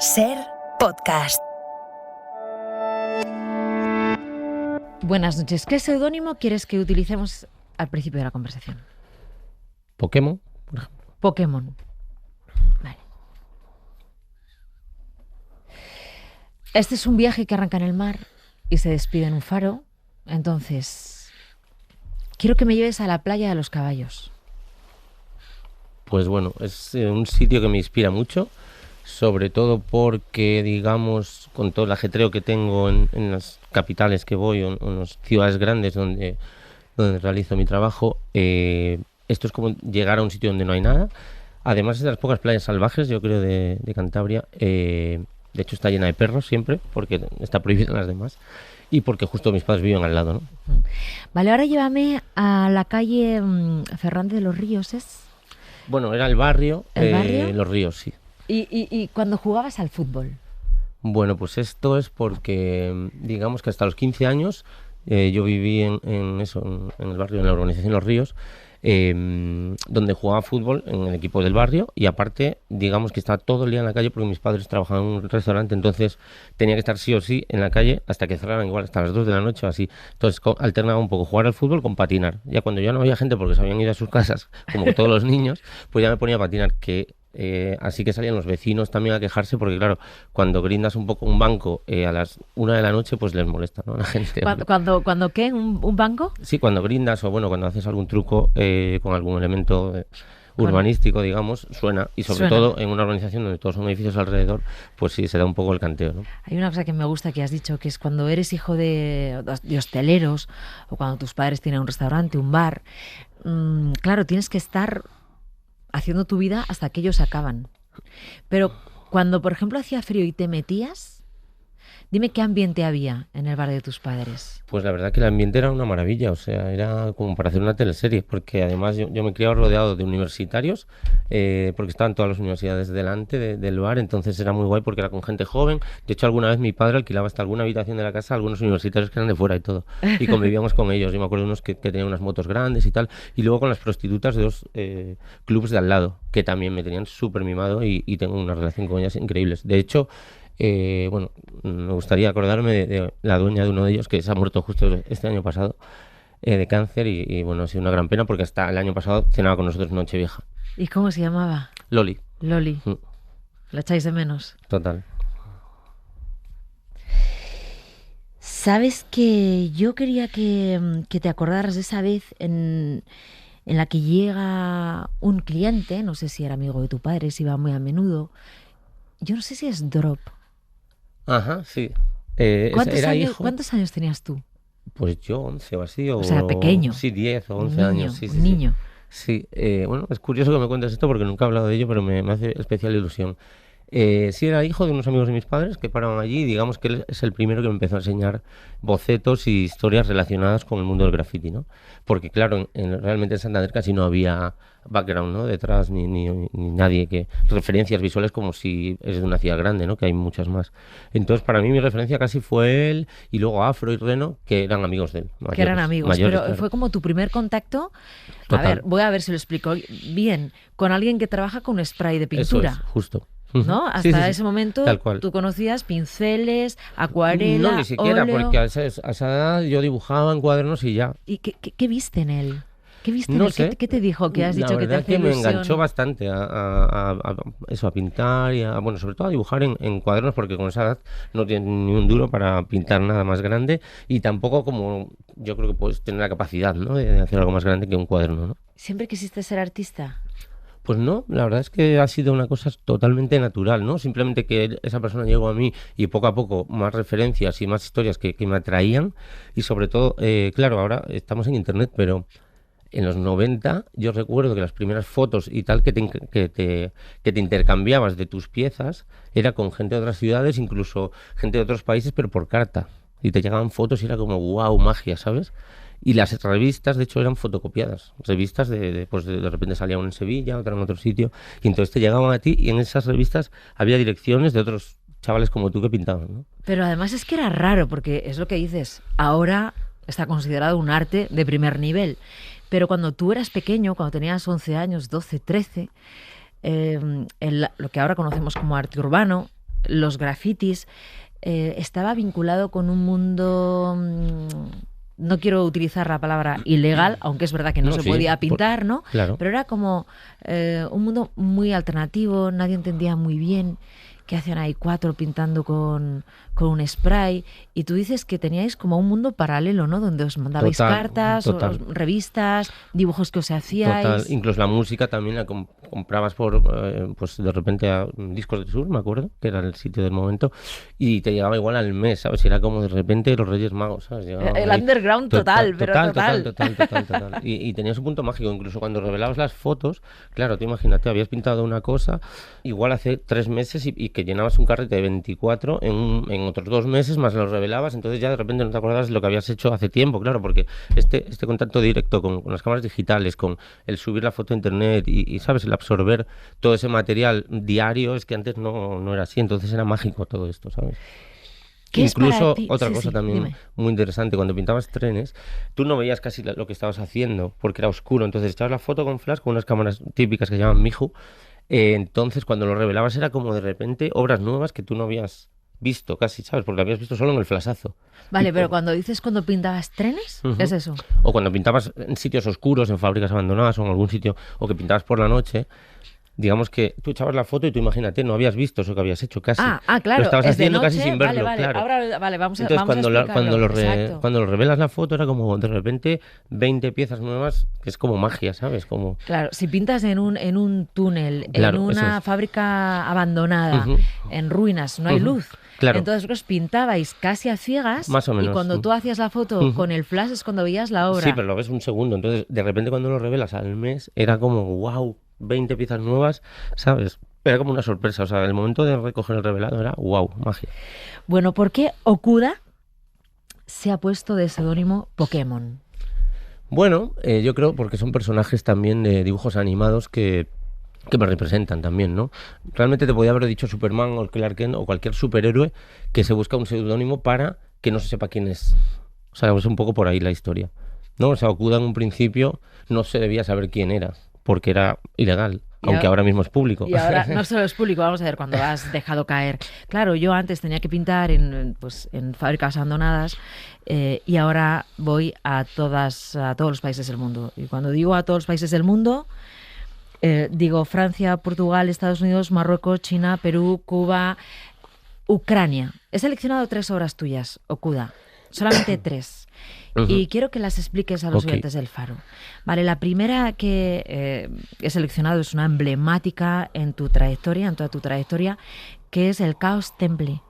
Ser podcast. Buenas noches. ¿Qué seudónimo quieres que utilicemos al principio de la conversación? Pokémon, por ejemplo. Pokémon. Vale. Este es un viaje que arranca en el mar y se despide en un faro. Entonces, quiero que me lleves a la playa de los caballos. Pues bueno, es un sitio que me inspira mucho, sobre todo porque, digamos, con todo el ajetreo que tengo en las capitales que voy o en las ciudades grandes donde realizo mi trabajo, esto es como llegar a un sitio donde no hay nada. Además es de las pocas playas salvajes, yo creo, de Cantabria. De hecho está llena de perros siempre, porque está prohibida en las demás. Y porque justo mis padres viven al lado, ¿no? Vale, ahora llévame a la calle Fernández de los Ríos, ¿es? Bueno, era el barrio, ¿El barrio? Los Ríos, sí. ¿Y cuando jugabas al fútbol? Bueno, pues esto es porque, digamos que hasta los 15 años yo viví en el barrio, en la urbanización Los Ríos, donde jugaba fútbol en el equipo del barrio y aparte, digamos que estaba todo el día en la calle porque mis padres trabajaban en un restaurante, entonces tenía que estar sí o sí en la calle hasta que cerraran, igual hasta las 2 de la noche o así. Entonces alternaba un poco jugar al fútbol con patinar. Ya cuando ya no había gente porque se habían ido a sus casas, como todos los niños, pues ya me ponía a patinar, así que salían los vecinos también a quejarse porque claro, cuando grindas un poco un banco a las 1 de la noche pues les molesta, ¿no? A la gente. ¿Cuándo qué? ¿Un banco? Sí, cuando grindas o bueno, cuando haces algún truco con algún elemento urbanístico, digamos, suena. Y sobre todo en una urbanización donde todos son edificios alrededor, pues sí, se da un poco el canteo, ¿no? Hay una cosa que me gusta que has dicho, que es cuando eres hijo de hosteleros o cuando tus padres tienen un restaurante, un bar, claro, tienes que estar haciendo tu vida hasta que ellos acaban. Pero cuando, por ejemplo, hacía frío y te metías, dime qué ambiente había en el bar de tus padres. Pues la verdad que el ambiente era una maravilla, o sea, era como para hacer una teleserie, porque además yo me criaba rodeado de universitarios, porque estaban todas las universidades delante del bar, entonces era muy guay porque era con gente joven. De hecho, alguna vez mi padre alquilaba hasta alguna habitación de la casa a algunos universitarios que eran de fuera y todo, y convivíamos con ellos. Yo me acuerdo de unos que tenían unas motos grandes y tal, y luego con las prostitutas de dos clubs de al lado, que también me tenían súper mimado y tengo una relación con ellas increíbles. De hecho, bueno, me gustaría acordarme de la dueña de uno de ellos que se ha muerto justo este año pasado de cáncer y bueno, ha sido una gran pena porque hasta el año pasado cenaba con nosotros Nochevieja. ¿Y cómo se llamaba? Loli. Loli. ¿La echáis de menos? Total. Sabes que yo quería que te acordaras de esa vez en la que llega un cliente, no sé si era amigo de tu padre, si iba muy a menudo. Yo no sé si es Drop. Ajá, sí. ¿Cuántos años tenías tú? Pues yo 11 o así. O sea, pequeño. Sí, 10 o 11 años. Sí, un niño. Sí, bueno, es curioso que me cuentes esto porque nunca he hablado de ello, pero me hace especial ilusión. Sí, era hijo de unos amigos de mis padres que paraban allí y digamos que él es el primero que me empezó a enseñar bocetos y historias relacionadas con el mundo del graffiti, ¿no? Porque claro, realmente en Santander casi no había background, ¿no? Detrás ni nadie referencias visuales como si es de una ciudad grande, ¿no? Que hay muchas más. Entonces para mí mi referencia casi fue él y luego Afro y Reno, que eran amigos de él. Mayores, que eran amigos, mayores, pero claro. Fue como tu primer contacto. Total. A ver, voy a ver si lo explico bien. Con alguien que trabaja con spray de pintura. Eso es, justo. ¿No? Hasta ese momento tal cual. Tú conocías pinceles, acuarela, no, ni siquiera, óleo. porque a esa edad yo dibujaba en cuadernos y ya. ¿Y qué viste en él? ¿Qué viste no en él? sé. ¿Qué te dijo que has dicho que te hace ilusión? Me ilusión? enganchó bastante a pintar y bueno, sobre todo a dibujar en cuadernos, porque con esa edad no tienes ni un duro para pintar nada más grande y tampoco como yo creo que puedes tener la capacidad, ¿no? de hacer algo más grande que un cuaderno, ¿no? ¿Siempre quisiste ser artista? Pues no, la verdad es que ha sido una cosa totalmente natural, ¿no? Simplemente que esa persona llegó a mí y poco a poco más referencias y más historias que me atraían y sobre todo, claro, ahora estamos en internet, pero en los 90 yo recuerdo que las primeras fotos y tal que te intercambiabas de tus piezas era con gente de otras ciudades, incluso gente de otros países, pero por carta. Y te llegaban fotos y era como wow, magia, ¿sabes? Y las revistas, de hecho, eran fotocopiadas. Revistas pues de repente salía una en Sevilla, otra en otro sitio. Y entonces te llegaban a ti y en esas revistas había direcciones de otros chavales como tú que pintaban, ¿no? Pero además es que era raro, porque es lo que dices. Ahora está considerado un arte de primer nivel. Pero cuando tú eras pequeño, cuando tenías 11 años, 12, 13, lo que ahora conocemos como arte urbano, los grafitis estaba vinculado con un mundo... no quiero utilizar la palabra ilegal, aunque es verdad que no se podía pintar, ¿no? Claro. Pero era como un mundo muy alternativo, nadie entendía muy bien qué hacían ahí 4 pintando con un spray. Y tú dices que teníais como un mundo paralelo, ¿no? Donde os mandabais cartas, revistas, dibujos que os hacíais. Total, incluso la música también la comprabas por, pues de repente a Discos del Sur, me acuerdo, que era el sitio del momento, y te llegaba igual al mes, ¿sabes? Y era como de repente los Reyes Magos, ¿sabes? El underground total. Total. Y tenías un punto mágico, incluso cuando revelabas las fotos, claro, tú imagínate, habías pintado una cosa igual hace 3 meses y que llenabas un carrete de 24 en otros 2 meses, más los revelabas, entonces ya de repente no te acordabas de lo que habías hecho hace tiempo, claro, porque este contacto directo con las cámaras digitales, con el subir la foto a internet y ¿sabes? El absorber todo ese material diario, es que antes no era así, entonces era mágico todo esto, ¿sabes? Incluso otra cosa también muy interesante, cuando pintabas trenes, tú no veías casi lo que estabas haciendo porque era oscuro, entonces echabas la foto con flash, con unas cámaras típicas que se llaman Miju, entonces cuando lo revelabas era como de repente obras nuevas que tú no habías visto casi, ¿sabes? Porque lo habías visto solo en el flashazo. Vale, pero cuando dices cuando pintabas trenes, ¿es eso? O cuando pintabas en sitios oscuros, en fábricas abandonadas o en algún sitio, o que pintabas por la noche, digamos que tú echabas la foto y tú imagínate, no habías visto eso que habías hecho casi. Claro. Lo estabas haciendo casi sin verlo, vale. claro. Ahora, vamos a Entonces, explicarlo. cuando lo revelas la foto era como de repente 20 piezas nuevas, que es como magia, ¿sabes? Como... Claro, si pintas en un túnel, claro, en una fábrica abandonada, en ruinas, no hay luz. Claro. Entonces vosotros pintabais casi a ciegas, más o menos, y cuando tú hacías la foto con el flash es cuando veías la obra. Sí, pero lo ves un segundo. Entonces, de repente cuando lo revelas al mes, era como, wow, 20 piezas nuevas, ¿sabes? Era como una sorpresa. O sea, el momento de recoger el revelado era, wow, magia. Bueno, ¿por qué Okuda se ha puesto de seudónimo Pokémon? Bueno, yo creo porque son personajes también de dibujos animados que me representan también, ¿no? Realmente te podía haber dicho Superman o Clark Kent o cualquier superhéroe que se busca un seudónimo para que no se sepa quién es. O sea, es un poco por ahí la historia, ¿no? O sea, Okuda en un principio no se debía saber quién era, porque era ilegal, aunque ahora mismo es público. Y ahora no solo es público, vamos a ver, cuando has dejado caer. Claro, yo antes tenía que pintar en fábricas abandonadas, y ahora voy a todos los países del mundo. Y cuando digo a todos los países del mundo... digo Francia, Portugal, Estados Unidos, Marruecos, China, Perú, Cuba, Ucrania. He seleccionado 3 obras tuyas, Okuda. Solamente 3. Y quiero que las expliques a los oyentes del Faro. Vale, la primera que he seleccionado es una emblemática en tu trayectoria, en toda tu trayectoria, que es el Chaos Temple,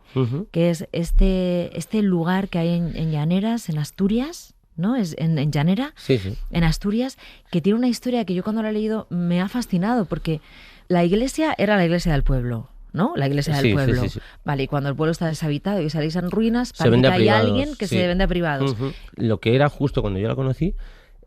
que es este lugar que hay en Llaneras, en Asturias, ¿no? Es en Llanera, sí. En Asturias, que tiene una historia que yo cuando la he leído me ha fascinado, porque la iglesia era la iglesia del pueblo, ¿no? La iglesia del pueblo. Sí. Vale, y cuando el pueblo está deshabitado y salís en ruinas, parece que hay alguien que se vende a privados. Lo que era justo cuando yo la conocí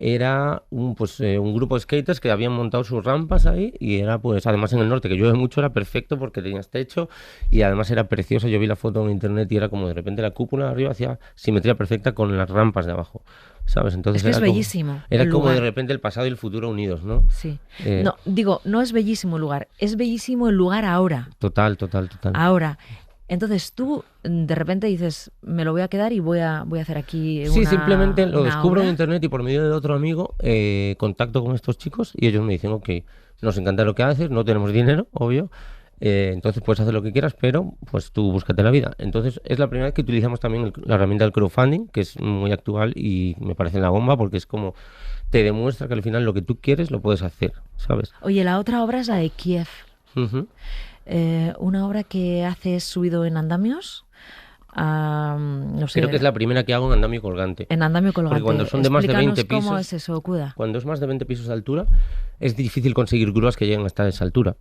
era un grupo de skaters que habían montado sus rampas ahí, y era pues además en el norte, que llueve mucho, era perfecto porque tenías techo y además era precioso. Yo vi la foto en internet y era como de repente la cúpula de arriba hacía simetría perfecta con las rampas de abajo, ¿sabes? Entonces es que era bellísimo. Era como de repente el pasado y el futuro unidos, ¿no? Sí. No es bellísimo el lugar, es bellísimo el lugar ahora. Total. Ahora. Entonces tú de repente dices, me lo voy a quedar y voy a hacer aquí Sí, simplemente lo descubro obra en internet y por medio de otro amigo contacto con estos chicos y ellos me dicen, ok, nos encanta lo que haces, no tenemos dinero, obvio, entonces puedes hacer lo que quieras, pero pues tú búscate la vida. Entonces es la primera vez que utilizamos también la herramienta del crowdfunding, que es muy actual y me parece la bomba porque es como te demuestra que al final lo que tú quieres lo puedes hacer, ¿sabes? Oye, la otra obra es la de Kiev. Una obra que haces subido en andamios. No sé. Creo que es la primera que hago en andamio colgante. En andamio colgante. Porque cuando son de más de 20 pisos... ¿Cómo es eso, Okuda? Cuando es más de 20 pisos de altura, es difícil conseguir grúas que lleguen hasta esa altura.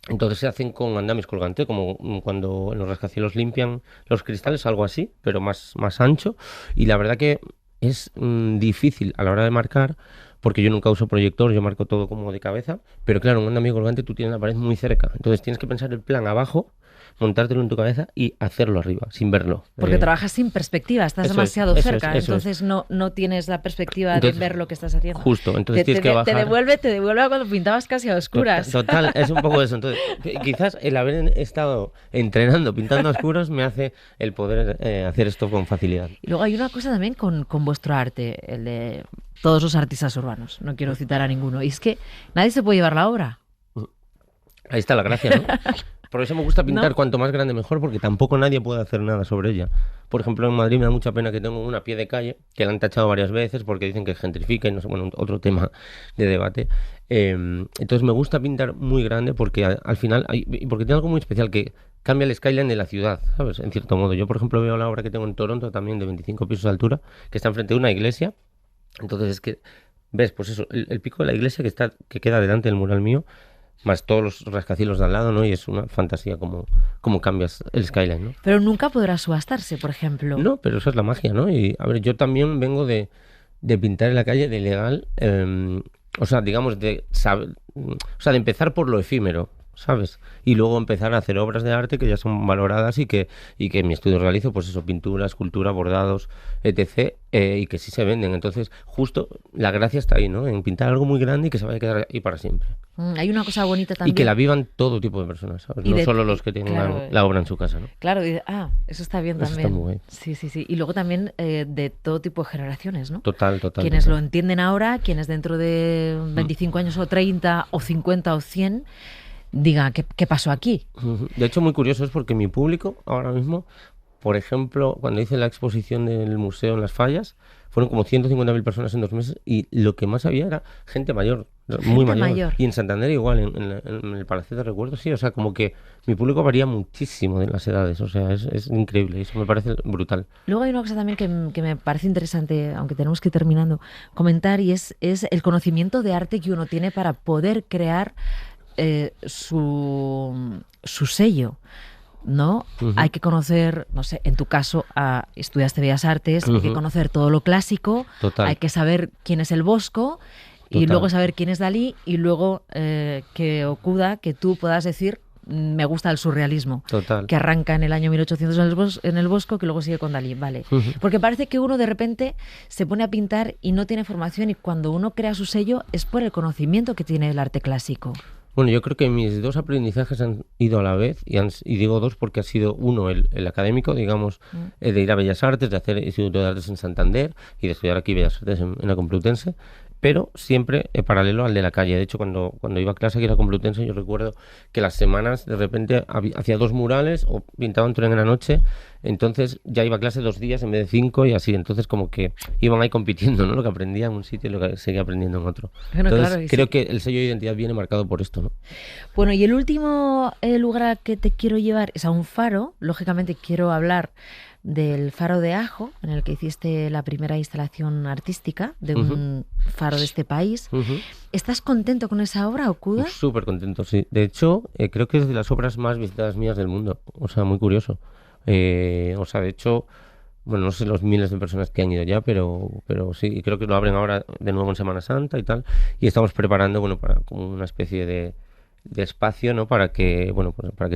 Entonces se hacen con andamios colgante, como cuando en los rascacielos limpian los cristales, algo así, pero más ancho. Y la verdad que es difícil a la hora de marcar, porque yo nunca uso proyector, yo marco todo como de cabeza, pero claro, en un andamio colgante tú tienes la pared muy cerca, entonces tienes que pensar el plan abajo montártelo en tu cabeza y hacerlo arriba, sin verlo. Porque trabajas sin perspectiva, estás demasiado cerca, eso entonces es. no tienes la perspectiva de ver lo que estás haciendo. Justo, entonces tienes que bajar. Te devuelve a cuando pintabas casi a oscuras. Total, es un poco eso. Entonces, quizás el haber estado entrenando, pintando a oscuros, me hace el poder hacer esto con facilidad. Y luego hay una cosa también con vuestro arte, el de todos los artistas urbanos, no quiero citar a ninguno, y es que nadie se puede llevar la obra. Ahí está la gracia, ¿no? Por eso me gusta pintar cuanto más grande mejor, porque tampoco nadie puede hacer nada sobre ella. Por ejemplo, en Madrid me da mucha pena que tengo una a pie de calle, que la han tachado varias veces porque dicen que gentrifica y no sé, bueno, otro tema de debate. Entonces me gusta pintar muy grande porque al final, porque tiene algo muy especial que cambia el skyline de la ciudad, ¿sabes? En cierto modo. Yo, por ejemplo, veo la obra que tengo en Toronto también de 25 pisos de altura, que está enfrente de una iglesia. Entonces es que ves, pues eso, el pico de la iglesia que queda delante del mural mío, más todos los rascacielos de al lado, ¿no? Y es una fantasía como cambias el skyline, ¿no? Pero nunca podrá subastarse, por ejemplo. No, pero eso es la magia, ¿no? Y a ver, yo también vengo de pintar en la calle de legal, o sea, digamos, de empezar por lo efímero, ¿sabes? Y luego empezar a hacer obras de arte que ya son valoradas y que en mi estudio realizo, pues eso, pintura, escultura, bordados, etc., y que sí se venden. Entonces, justo la gracia está ahí, ¿no? En pintar algo muy grande y que se vaya a quedar ahí para siempre. Hay una cosa bonita también. Y que la vivan todo tipo de personas, ¿sabes? No solo los que tienen la obra en su casa, ¿no? Claro, eso está bien eso también. Está muy bien. Sí. Y luego también de todo tipo de generaciones, ¿no? Total. Quienes lo entienden ahora, quienes dentro de 25 años o 30 o 50 o 100 digan, ¿qué pasó aquí? De hecho, muy curioso es porque mi público ahora mismo, por ejemplo, cuando hice la exposición del museo en Las Fallas, fueron como 150.000 personas en 2 meses y lo que más había era gente mayor, muy mayor. Y en Santander igual, en el Palacio de Recuerdos, sí, o sea, como que mi público varía muchísimo de las edades, o sea, es increíble, eso me parece brutal. Luego hay una cosa también que me parece interesante, aunque tenemos que ir terminando, comentar, y es el conocimiento de arte que uno tiene para poder crear su sello, ¿no? Hay que conocer, no sé, en tu caso estudiaste Bellas Artes, hay que conocer todo lo clásico, hay que saber quién es el Bosco y luego saber quién es Dalí y luego que Okuda, que tú puedas decir me gusta el surrealismo, que arranca en el año 1800 en el Bosco, que luego sigue con Dalí, vale. Porque parece que uno de repente se pone a pintar y no tiene formación y cuando uno crea su sello es por el conocimiento que tiene el arte clásico. Bueno, yo creo que mis dos aprendizajes han ido a la vez, y digo dos porque ha sido uno el académico, digamos, de ir a Bellas Artes, de hacer Instituto de Artes en Santander y de estudiar aquí Bellas Artes en la Complutense, pero siempre paralelo al de la calle. De hecho, cuando iba a clase aquí en la Complutense, yo recuerdo que las semanas de repente hacía 2 murales o pintaba un tren en la noche, entonces ya iba a clase 2 días en vez de 5 y así, entonces como que iban ahí compitiendo, ¿no? Lo que aprendía en un sitio y lo que seguía aprendiendo en otro. Bueno, entonces claro, creo que el sello de identidad viene marcado por esto, ¿no? Bueno, y el último lugar al que te quiero llevar es a un faro. Lógicamente quiero hablar del Faro de Ajo, en el que hiciste la primera instalación artística de un faro de este país. ¿Estás contento con esa obra, Okuda? Súper contento, sí. De hecho, creo que es de las obras más visitadas mías del mundo. O sea, muy curioso. De hecho, bueno, no sé los miles de personas que han ido ya, pero sí, creo que lo abren ahora de nuevo en Semana Santa y tal. Y estamos preparando, bueno, para como una especie de espacio, ¿no? Para que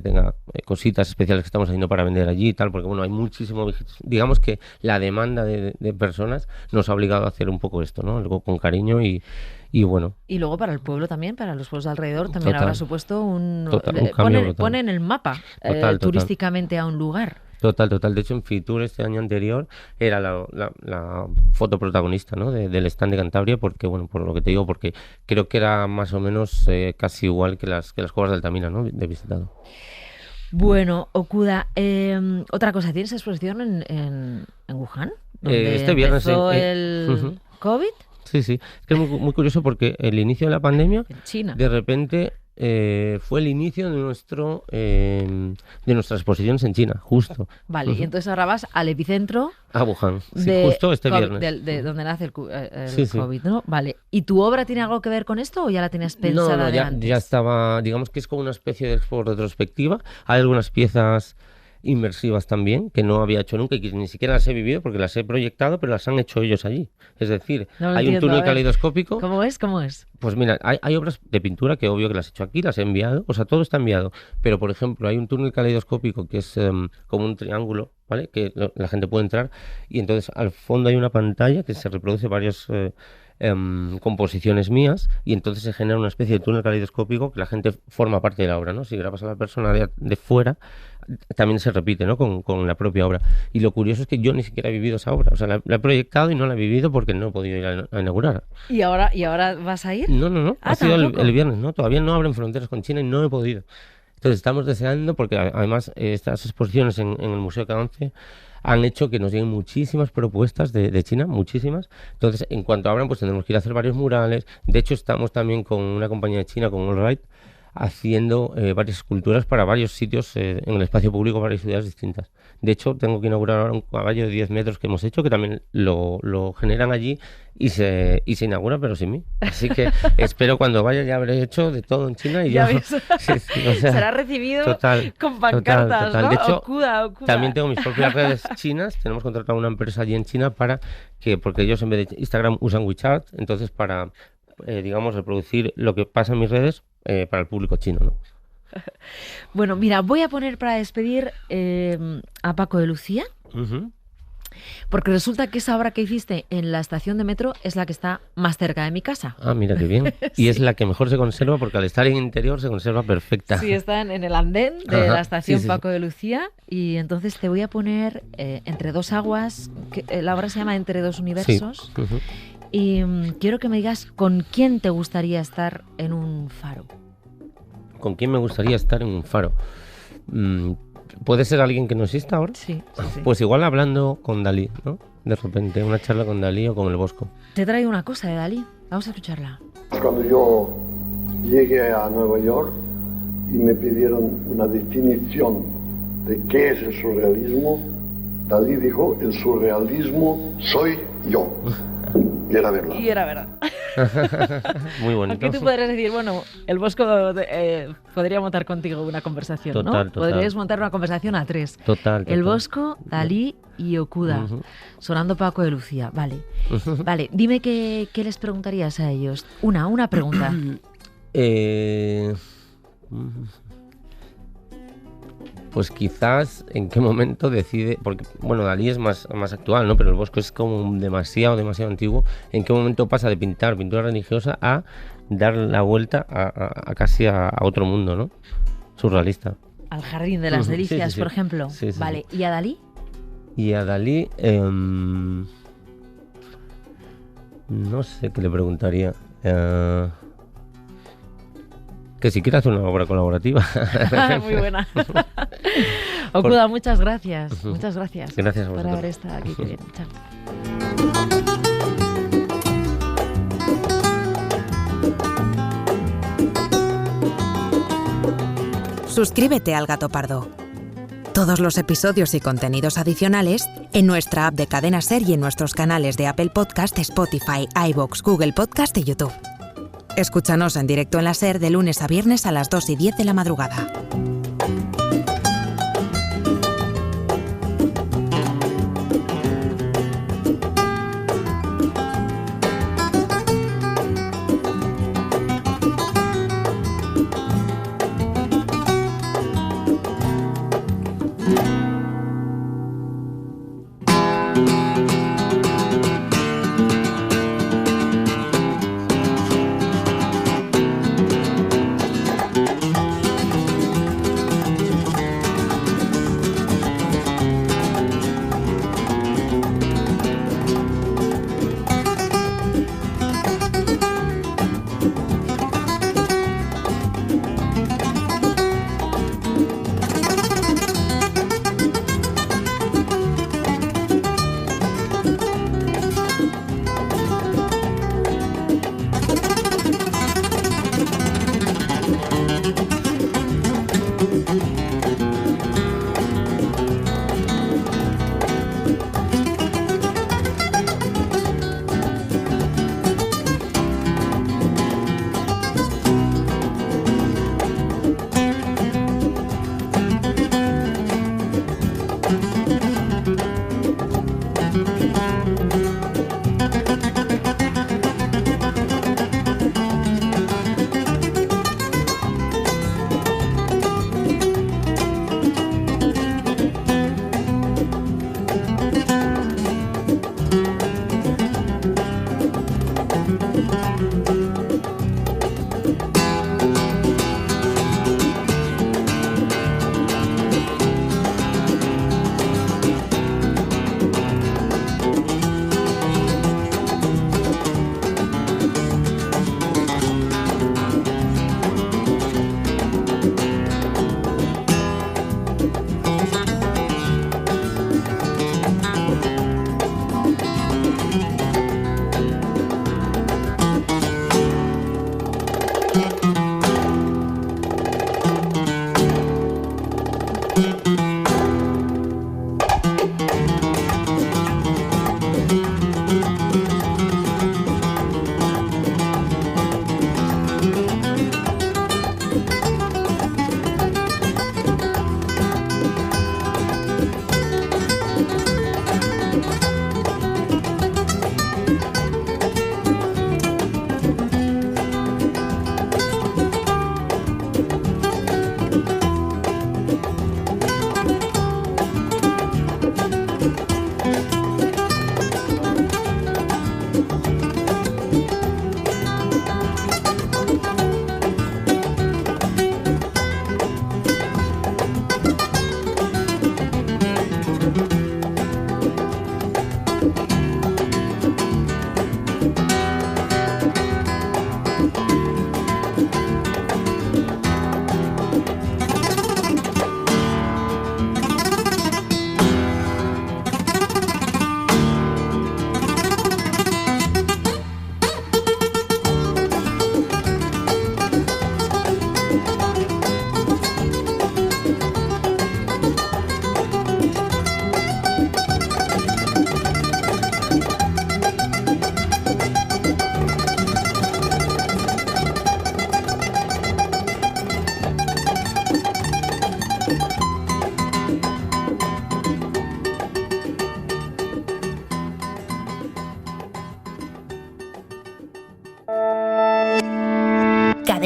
tenga cositas especiales que estamos haciendo para vender allí y tal, porque bueno, hay muchísimo, digamos que la demanda de personas nos ha obligado a hacer un poco esto, ¿no? Algo con cariño y bueno. Y luego para el pueblo también, para los pueblos de alrededor, también habrá supuesto un pone en el mapa turísticamente a un lugar. Total. De hecho, en Fitur este año anterior era la foto protagonista, ¿no? del stand de Cantabria, porque bueno, por lo que te digo, porque creo que era más o menos casi igual que las cuevas de Altamira, ¿no? De visitado. Bueno, Okuda, otra cosa, ¿tienes exposición en Wuhan? Este viernes empezó el COVID. Sí. Es que es muy curioso porque el inicio de la pandemia, en China, de repente fue el inicio de nuestras exposiciones en China, justo. Vale, y entonces ahora vas al epicentro. A Wuhan, justo este viernes. De donde nace el COVID, ¿no? Vale. ¿Y tu obra tiene algo que ver con esto o ya la tenías pensada de antes? Ya estaba, digamos que es como una especie de expo retrospectiva. Hay algunas piezas inmersivas también, que no había hecho nunca y que ni siquiera las he vivido porque las he proyectado, pero las han hecho ellos allí. Es decir, No lo hay entiendo, un túnel a ver. caleidoscópico. ¿Cómo es? ¿Cómo es? Pues mira, hay obras de pintura que obvio que las he hecho aquí, las he enviado, o sea, todo está enviado. Pero, por ejemplo, hay un túnel caleidoscópico que es como un triángulo, ¿vale? Que la gente puede entrar y entonces al fondo hay una pantalla que se reproduce varias composiciones mías y entonces se genera una especie de túnel caleidoscópico que la gente forma parte de la obra, ¿no? Si grabas a la persona de fuera, también se repite, ¿no? Con la propia obra. Y lo curioso es que yo ni siquiera he vivido esa obra, o sea, la he proyectado y no la he vivido porque no he podido ir a inaugurar. ¿Y ahora vas a ir? No, Ah, ha sido tampoco. el viernes, ¿no? Todavía no abren fronteras con China y no he podido. Entonces estamos deseando, porque además estas exposiciones en el Museo de Cadence han hecho que nos lleguen muchísimas propuestas de China, muchísimas. Entonces, en cuanto abran, pues tendremos que ir a hacer varios murales. De hecho, estamos también con una compañía de China, con All Right, haciendo varias esculturas para varios sitios en el espacio público, varias ciudades distintas. De hecho, tengo que inaugurar ahora un caballo de 10 metros que hemos hecho, que también lo generan allí y se inaugura, pero sin mí. Así que espero cuando vaya ya habré hecho de todo en China y Ya yo... ves. Sí, o sea, Será recibido total, con pancartas, total. ¿no? De hecho, Okuda. también tengo mis propias redes chinas. Tenemos contratado a una empresa allí en China porque ellos en vez de Instagram usan WeChat, entonces para, digamos, reproducir lo que pasa en mis redes para el público chino, ¿no? Bueno, mira, voy a poner para despedir a Paco de Lucía, Uh-huh. porque resulta que esa obra que hiciste en la estación de metro es la que está más cerca de mi casa. Ah, mira qué bien. Y es la que mejor se conserva porque al estar en interior se conserva perfecta. Sí, están en el andén de Ajá, la estación sí. Paco de Lucía y entonces te voy a poner Entre dos aguas, que, la obra se llama Entre dos universos, Sí. Uh-huh. y quiero que me digas con quién te gustaría estar en un faro. ¿Con quién me gustaría estar en un faro? ¿Puede ser alguien que no exista ahora? Sí. Pues igual hablando con Dalí, ¿no? De repente, una charla con Dalí o con el Bosco. Te traigo una cosa de Dalí, vamos a escucharla. Cuando yo llegué a Nueva York y me pidieron una definición de qué es el surrealismo, Dalí dijo, el surrealismo soy yo. Y era verdad. Y era verdad. Muy bonito. Aunque tú podrías decir, bueno, el Bosco podría montar contigo una conversación, ¿no? Total. Podrías montar una conversación a tres. Total. El Bosco, Dalí y Okuda. Uh-huh. Sonando Paco de Lucía. Vale. Uh-huh. Vale, dime qué les preguntarías a ellos. Una pregunta. Pues quizás en qué momento decide, porque bueno, Dalí es más actual, ¿no? Pero el Bosco es como demasiado antiguo. ¿En qué momento pasa de pintar pintura religiosa a dar la vuelta a casi a otro mundo, ¿no? Surrealista. Al Jardín de las Sí, Delicias, sí. por ejemplo. Sí. Vale, ¿y a Dalí? Y a Dalí, no sé qué le preguntaría. Que si quiere hacer una obra colaborativa. Muy buena. Okuda, muchas gracias. Muchas gracias. Gracias a por vosotros. haber estado aquí. Qué bien. Chao. Suscríbete al Gato Pardo. Todos los episodios y contenidos adicionales en nuestra app de Cadena Ser y en nuestros canales de Apple Podcast, Spotify, iVoox, Google Podcast y YouTube. Escúchanos en directo en la Ser de lunes a viernes a las 2:10 de la madrugada.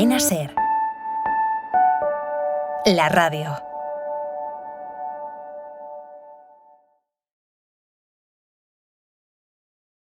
Cadena SER. La radio.